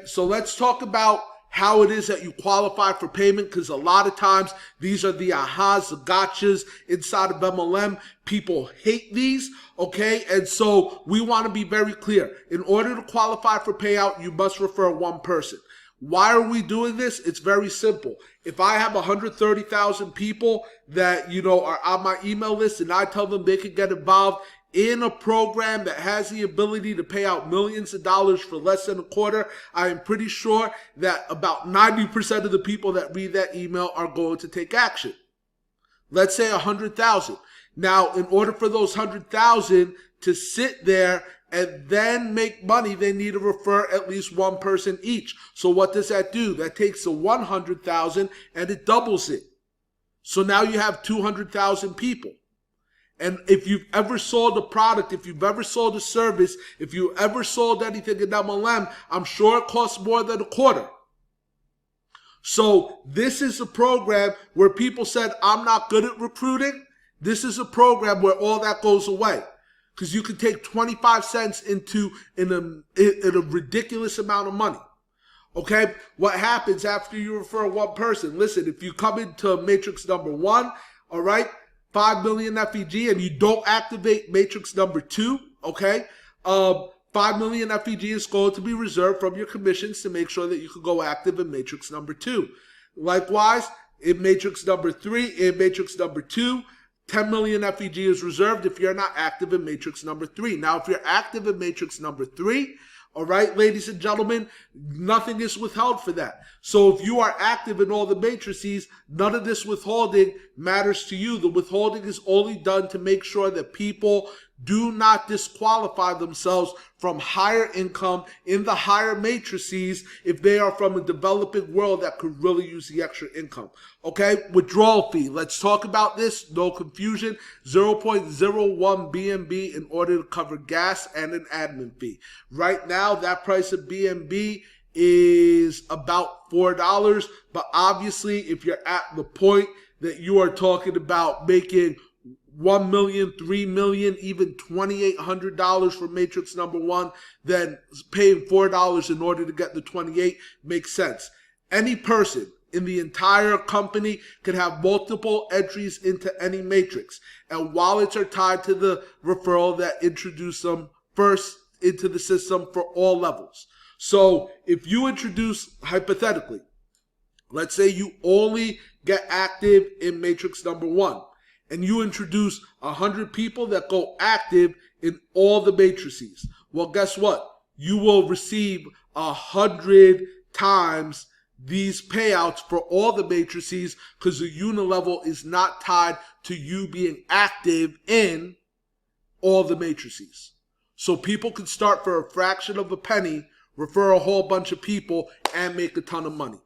So let's talk about how it is that you qualify for payment, because a lot of times these are the ahas, the gotchas inside of MLM. People hate these, okay? And so we want to be very clear. In order to qualify for payout, you must refer one person. Why are we doing this? It's very simple. If I have 130,000 people that, are on my email list and I tell them they can get involved in a program that has the ability to pay out millions of dollars for less than a quarter, I am pretty sure that about 90% of the people that read that email are going to take action. Let's say 100,000. Now, in order for those 100,000 to sit there and then make money, they need to refer at least one person each. So what does that do? That takes the 100,000 and it doubles it. So now you have 200,000 people. And if you've ever sold a product, if you've ever sold a service, if you ever sold anything in MLM, I'm sure it costs more than a quarter. So this is a program where people said, I'm not good at recruiting. This is a program where all that goes away. Because you can take 25 cents in a ridiculous amount of money. Okay? What happens after you refer one person? Listen, if you come into matrix number 1, all right, 5 million FEG, and you don't activate matrix number 2, okay? 5 million FEG is going to be reserved from your commissions to make sure that you can go active in matrix number 2. Likewise, in matrix number 3, in matrix number 2, 10 million FEG is reserved if you're not active in matrix number 3. Now, if you're active in matrix number 3, all right, ladies and gentlemen, nothing is withheld for that. So if you are active in all the matrices, none of this withholding matters to you. The withholding is only done to make sure that people do not disqualify themselves from higher income in the higher matrices if they are from a developing world that could really use the extra income. Okay, withdrawal fee. Let's talk about this. No confusion. 0.01 BNB in order to cover gas and an admin fee. Right now, that price of BNB is about $4. But obviously, if you're at the point that you are talking about making $1 million, $3 million, even $2,800 for matrix number 1, then paying $4 in order to get the 28 makes sense. Any person in the entire company can have multiple entries into any matrix, and wallets are tied to the referral that introduced them first into the system for all levels. So if you introduce, hypothetically, let's say you only get active in matrix number 1, and you introduce 100 people that go active in all the matrices. Well, guess what? You will receive 100 times these payouts for all the matrices, because the unilevel is not tied to you being active in all the matrices. So people can start for a fraction of a penny, refer a whole bunch of people, and make a ton of money.